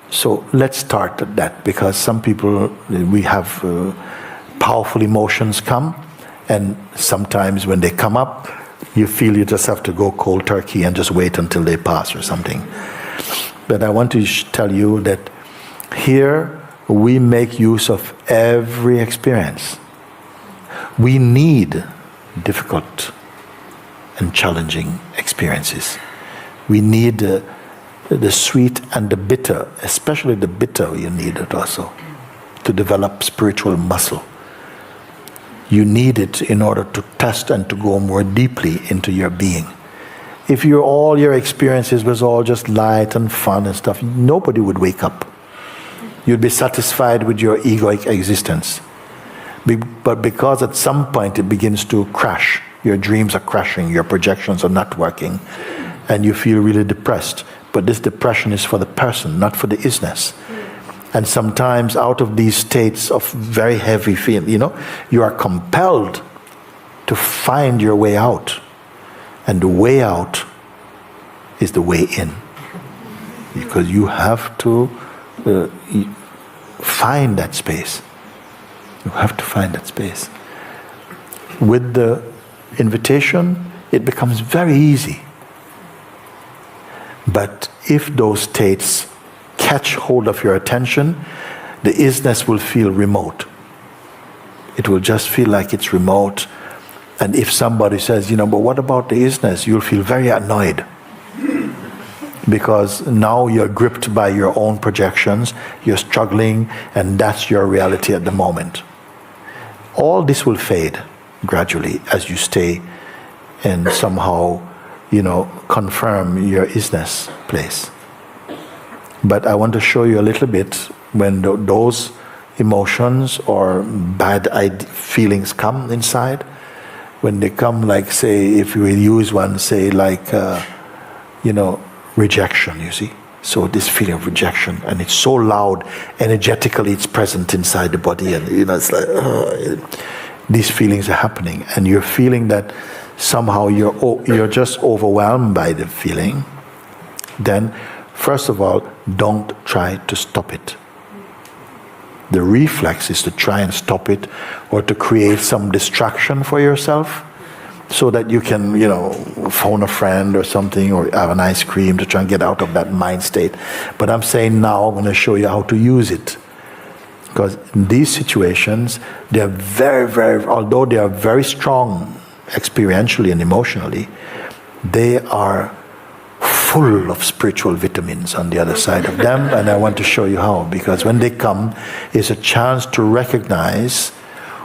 So let's start at that, because some people, we have powerful emotions come, and sometimes when they come up, you feel you just have to go cold turkey and just wait until they pass or something. But I want to tell you that here we make use of every experience. We need difficult and challenging experiences. We need the sweet and the bitter, especially the bitter you need it also, to develop spiritual muscle. You need it in order to test and to go more deeply into your being. If all your experiences was all just light and fun and stuff, nobody would wake up. You'd be satisfied with your egoic existence. But because at some point it begins to crash, your dreams are crashing, your projections are not working, and you feel really depressed. But this depression is for the person, not for the isness. And sometimes out of these states of very heavy feeling, you are compelled to find your way out. And the way out is the way in. Because you have to find that space. You have to find that space. With the invitation, it becomes very easy. But if those states catch hold of your attention, the isness will feel remote. It will just feel like it's remote. And if somebody says, but what about the isness? You'll feel very annoyed. Because now you're gripped by your own projections, you're struggling, and that's your reality at the moment. All this will fade gradually as you stay and somehow, confirm your isness place. But I want to show you a little bit when those emotions or bad feelings come inside. When they come, like, say, if we use one, say, like, rejection, you see. So this feeling of rejection, and it's so loud, energetically it's present inside the body, and it's like, these feelings are happening, and you're feeling that somehow you're just overwhelmed by the feeling. Then, first of all, don't try to stop it. The reflex is to try and stop it, or to create some distraction for yourself, so that you can, phone a friend or something, or have an ice cream to try and get out of that mind state. But I'm saying now, I'm going to show you how to use it. Because in these situations, they are very, very, although they are very strong experientially and emotionally, they are full of spiritual vitamins on the other side of them. And I want to show you how. Because when they come, it's a chance to recognize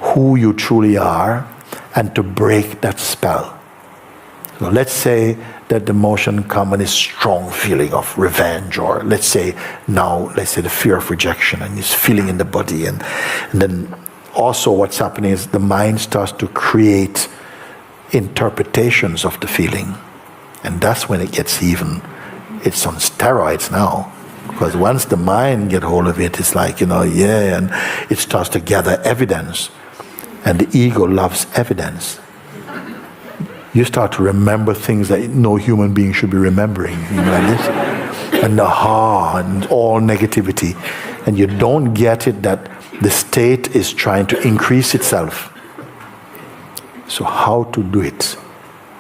who you truly are, and to break that spell. So let's say that the emotion comes and is strong feeling of revenge, or let's say the fear of rejection, and it's feeling in the body, and then also what's happening is the mind starts to create interpretations of the feeling, and that's when it gets it's on steroids now. Because once the mind gets hold of it, it's like, and it starts to gather evidence. And the ego loves evidence. You start to remember things that no human being should be remembering, like this. And and all negativity. And you don't get it that the state is trying to increase itself. So how to do it?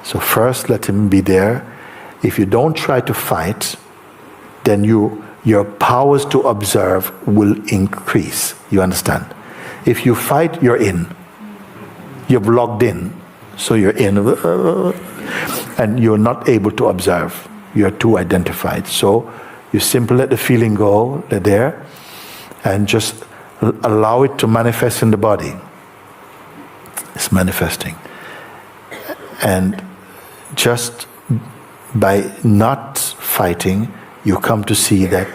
So first let him be there. If you don't try to fight, then your powers to observe will increase. You understand? If you fight, you're in. You've logged in, so you're in, and you're not able to observe. You're too identified. So you simply let the feeling go, they're there, and just allow it to manifest in the body. It's manifesting. And just by not fighting, you come to see that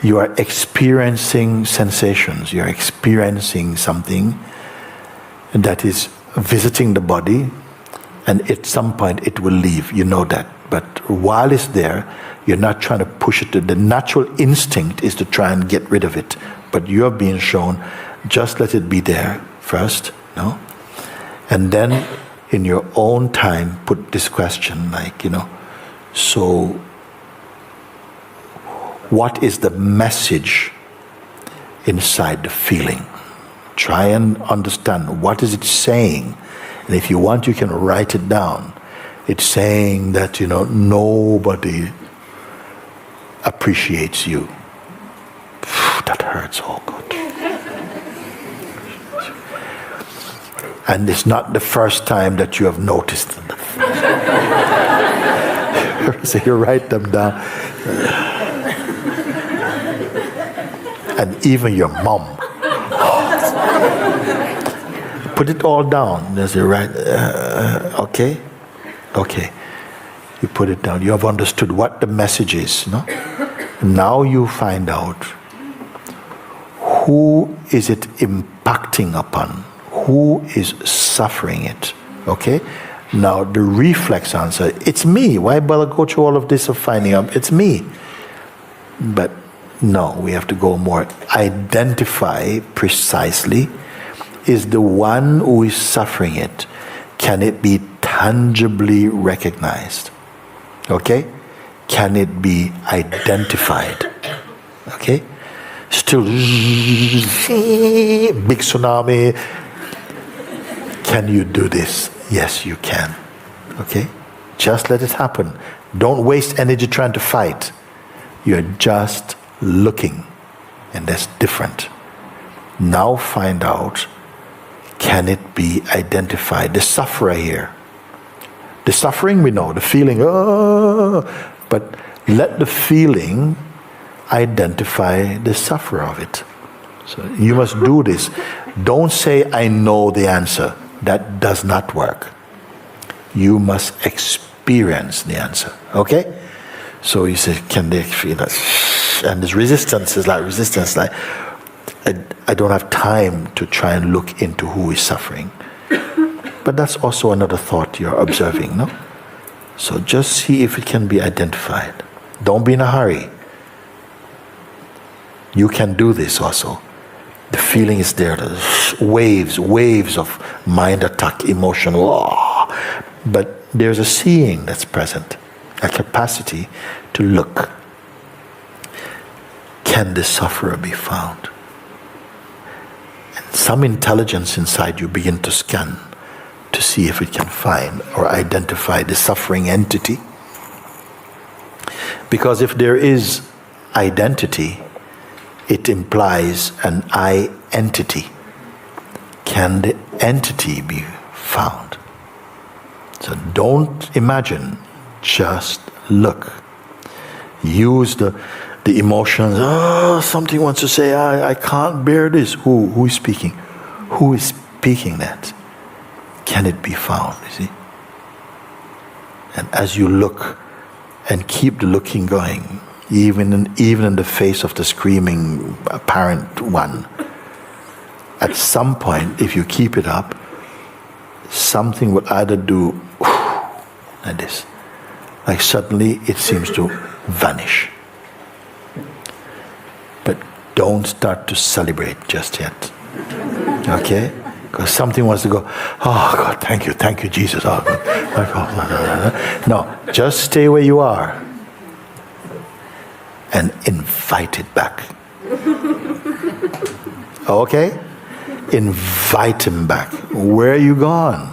you are experiencing sensations, you're experiencing something that is visiting the body, and at some point it will leave, that. But while it's there, you're not trying to push it. The natural instinct is to try and get rid of it, but you're being shown, just let it be there first, and then in your own time put this question, like, so What is the message inside the feeling? Try and understand what is it saying. And if you want, you can write it down. It's saying that, nobody appreciates you. That hurts, oh God. And it's not the first time that you have noticed it. So you write them down. And even your mom. Put it all down. There's a right. Okay. You put it down. You have understood what the message is. No? Now you find out who is it impacting upon. Who is suffering it? Okay. Now the reflex answer. It's me. Why bother go through all of this of finding out? It's me. But no, we have to go more. Identify precisely. Is the one who is suffering it, can it be tangibly recognized? Okay? Can it be identified? Okay? Still big tsunami. Can you do this? Yes, you can. Okay? Just let it happen. Don't waste energy trying to fight. You're just looking. And that's different. Now find out, can it be identified? The sufferer here. The suffering we know, the feeling, but let the feeling identify the sufferer of it. So you must do this. Don't say, I know the answer. That does not work. You must experience the answer. Okay? So you say, can they feel that? And this resistance is like, I don't have time to try and look into who is suffering. But that's also another thought you're observing, no? So just see if it can be identified. Don't be in a hurry. You can do this also. The feeling is there. There's waves of mind attack, emotion. But there's a seeing that's present, a capacity to look. Can the sufferer be found? Some intelligence inside you begin to scan to see if it can find or identify the suffering entity. Because if there is identity, it implies an I entity. Can the entity be found? So don't imagine, just look. Use the emotions. Something wants to say, I can't bear this. Who is speaking? Who is speaking that? Can it be found? You see? And as you look and keep the looking going, even in the face of the screaming apparent one, at some point, if you keep it up, something will either do like this, like suddenly it seems to vanish. But don't start to celebrate just yet. Okay? Because something wants to go, oh God, thank you, Jesus. Oh God. No, just stay where you are and invite it back. Okay? Invite him back. Where are you gone?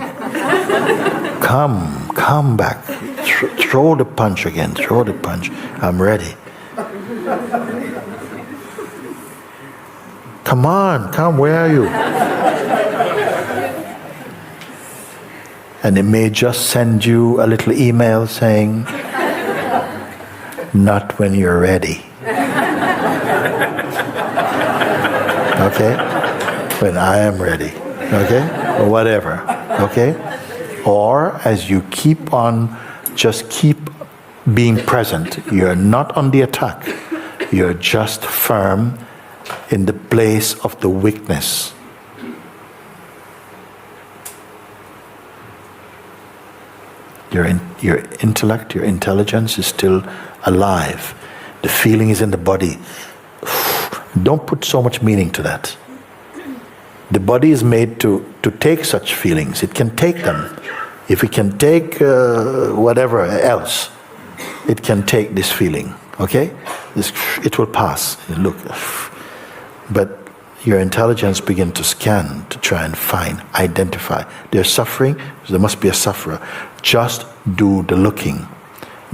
Come back. Throw the punch again. Throw the punch. I'm ready. Come on, where are you? And it may just send you a little email saying, not when you're ready. Okay? When I am ready. Okay? Or whatever. Okay? Or as you keep on, just keep being present. You're not on the attack. You're just firm in the place of the weakness. Your intellect, your intelligence is still alive. The feeling is in the body. Don't put so much meaning to that. The body is made to take such feelings. It can take them. If it can take whatever else, it can take this feeling. Okay? It will pass. Look, but your intelligence begin to scan to try and find, identify. They're suffering, there must be a sufferer. Just do the looking.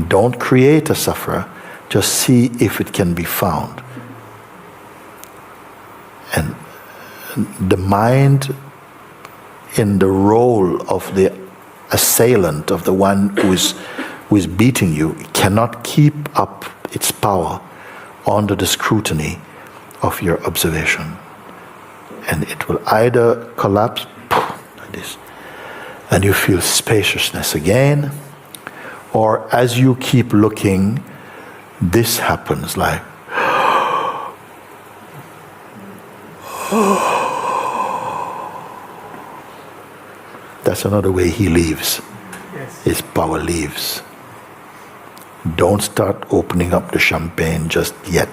Don't create a sufferer. Just see if it can be found. And the mind, in the role of the assailant, of the one who is beating you, cannot keep up its power under the scrutiny of your observation. And it will either collapse like this, and you feel spaciousness again, or as you keep looking, this happens like that's another way he leaves. Yes. His power leaves. Don't start opening up the champagne just yet.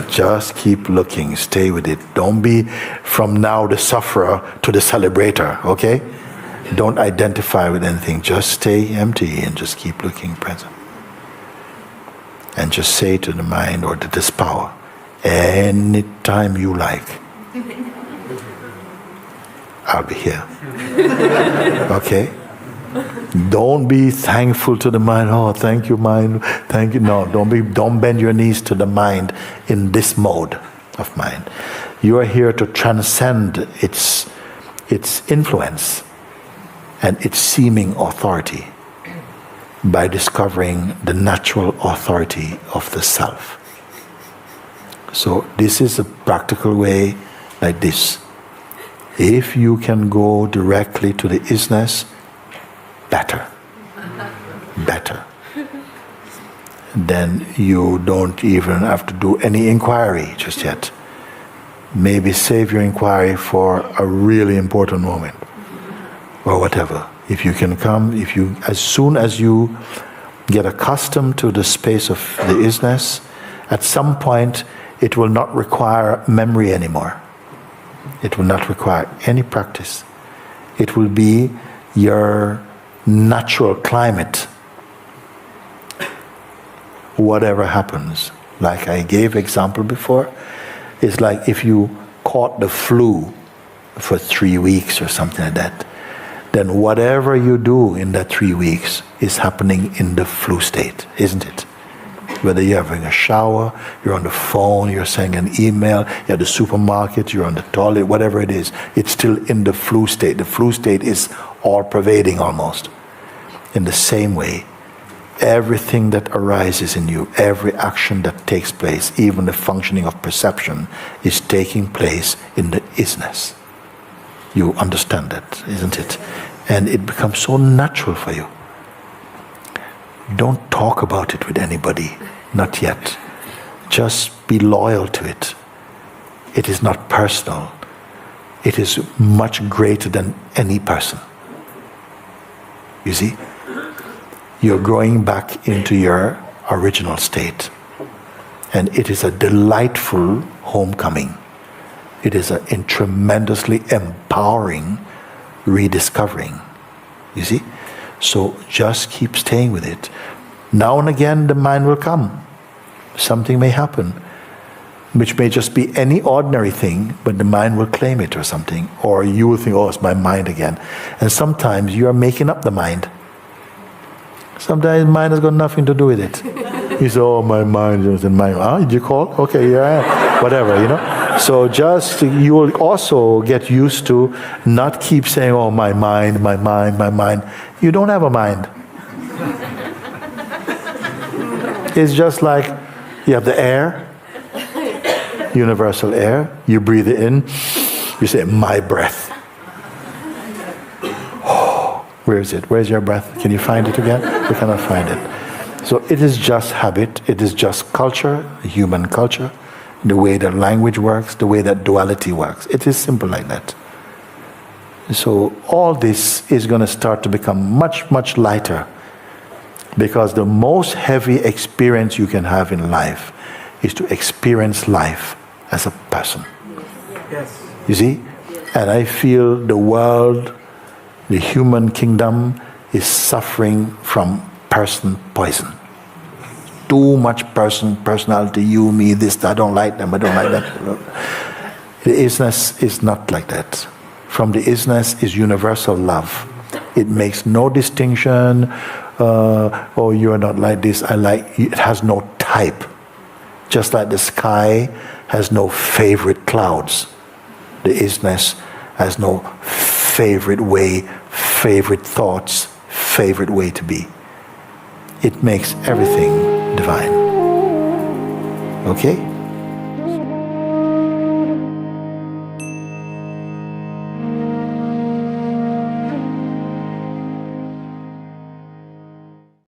Just keep looking, stay with it. Don't be from now the sufferer to the celebrator, okay? Don't identify with anything. Just stay empty and just keep looking present. And just say to the mind or to this power, anytime you like, I'll be here. Okay? Don't be thankful to the mind. Oh, thank you, mind. Thank you. No, don't bend your knees to the mind in this mode of mind. You are here to transcend its influence and its seeming authority by discovering the natural authority of the self. So this is a practical way like this. If you can go directly to the isness, better. Then you don't even have to do any inquiry just yet. Maybe save your inquiry for a really important moment or whatever. If you can come, as soon as you get accustomed to the space of the isness, at some point it will not require memory anymore. It will not require any practice. It will be your natural climate. Whatever happens, like I gave example before, it's like if you caught the flu for 3 weeks or something like that, then whatever you do in that 3 weeks is happening in the flu state, isn't it? Whether you're having a shower, you're on the phone, you're sending an email, you're at the supermarket, you're on the toilet, whatever it is, it's still in the flu state. The flu state is all-pervading almost. In the same way, everything that arises in you, every action that takes place, even the functioning of perception, is taking place in the isness. You understand that, isn't it? And it becomes so natural for you. Don't talk about it with anybody, not yet. Just be loyal to it. It is not personal. It is much greater than any person. You see? You're growing back into your original state. And it is a delightful homecoming. It is a tremendously empowering rediscovering. You see? So just keep staying with it. Now and again the mind will come. Something may happen, which may just be any ordinary thing, but the mind will claim it or something. Or you will think, oh, it's my mind again. And sometimes you are making up the mind. Sometimes mind has got nothing to do with it. You say, oh, my mind is in my mind. Did you call? Okay, yeah, whatever, you know. So just, you will also get used to not keep saying, oh, my mind, my mind, my mind. You don't have a mind. It's just like you have the air, universal air. You breathe it in. You say, my breath. Oh, where is it? Where's your breath? Can you find it again? You cannot find it. So it is just habit. It is just culture, human culture. The way that language works, the way that duality works. It is simple like that. So all this is going to start to become much, much lighter, because the most heavy experience you can have in life is to experience life as a person. Yes. You see? And I feel the world, the human kingdom is suffering from person poison. too much personality, you, me, this, I don't like them, I don't like that. The isness is not like that. From the isness is universal love. It makes no distinction, oh, you're not like this, I like, it has no type. Just like the sky has no favorite clouds, the isness has no favorite way, favorite thoughts, favorite way to be. It makes everything divine. Okay?